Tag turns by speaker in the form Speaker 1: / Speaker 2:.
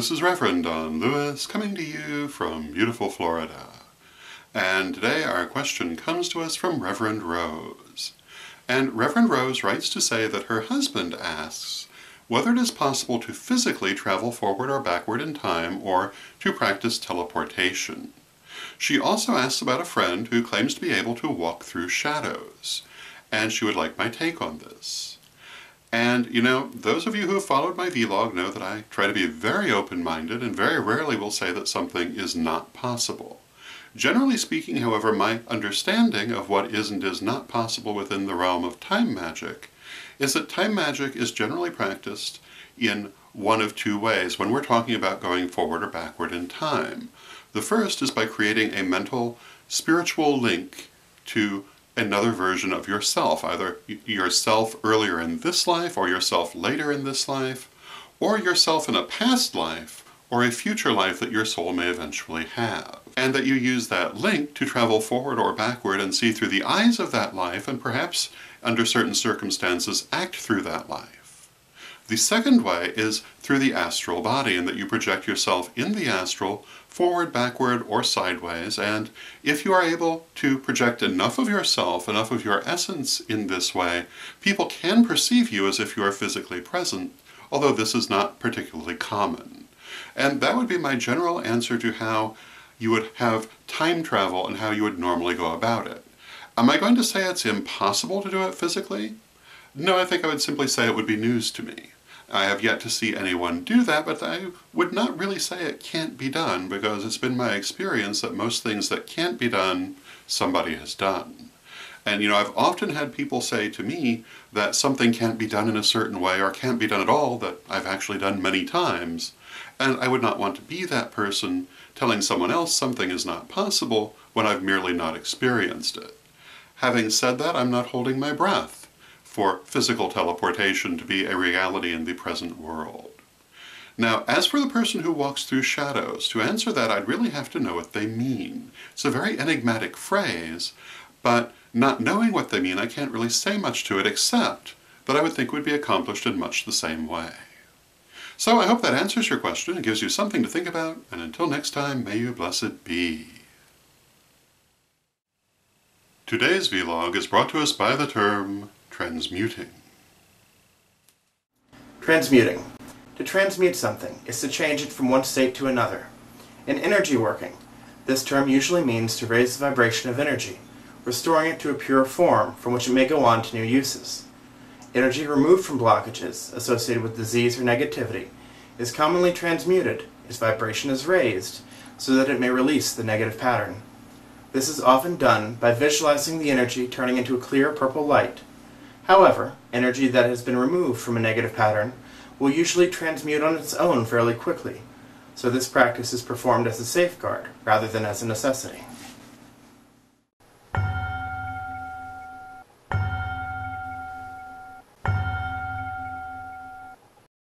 Speaker 1: this is Reverend Don Lewis coming to you from beautiful Florida. And today our question comes to us from Reverend Rose. And Reverend Rose writes to say that her husband asks whether it is possible to physically travel forward or backward in time or to practice teleportation. She also asks about a friend who claims to be able to walk through shadows, and she would like my take on this. And, you know, those of you who have followed my vlog know that I try to be very open-minded and very rarely will say that something is not possible. Generally speaking, however, my understanding of what is and is not possible within the realm of time magic is that time magic is generally practiced in one of two ways when we're talking about going forward or backward in time. The first is by creating a mental, spiritual link to another version of yourself, either yourself earlier in this life or yourself later in this life, or yourself in a past life or a future life that your soul may eventually have. And that you use that link to travel forward or backward and see through the eyes of that life and perhaps, under certain circumstances, act through that life. The second way is through the astral body, in that you project yourself in the astral forward, backward, or sideways, and if you are able to project enough of yourself, enough of your essence in this way, people can perceive you as if you are physically present, although this is not particularly common. And that would be my general answer to how you would have time travel and how you would normally go about it. Am I going to say it's impossible to do it physically? No, I think I would simply say it would be news to me. I have yet to see anyone do that, but I would not really say it can't be done, because it's been my experience that most things that can't be done, somebody has done. And you know, I've often had people say to me that something can't be done in a certain way or can't be done at all that I've actually done many times, and I would not want to be that person telling someone else something is not possible when I've merely not experienced it. Having said that, I'm not holding my breath for physical teleportation to be a reality in the present world. Now, as for the person who walks through shadows, to answer that I'd really have to know what they mean. It's a very enigmatic phrase, but not knowing what they mean, I can't really say much to it except that I would think would be accomplished in much the same way. So I hope that answers your question and gives you something to think about, and until next time, may you blessed be. Today's vlog is brought to us by the term transmuting.
Speaker 2: Transmuting. To transmute something is to change it from one state to another. In energy working, this term usually means to raise the vibration of energy, restoring it to a pure form from which it may go on to new uses. Energy removed from blockages associated with disease or negativity is commonly transmuted. Its vibration is raised so that it may release the negative pattern. This is often done by visualizing the energy turning into a clear purple light. However, energy that has been removed from a negative pattern will usually transmute on its own fairly quickly, so this practice is performed as a safeguard rather than as a necessity.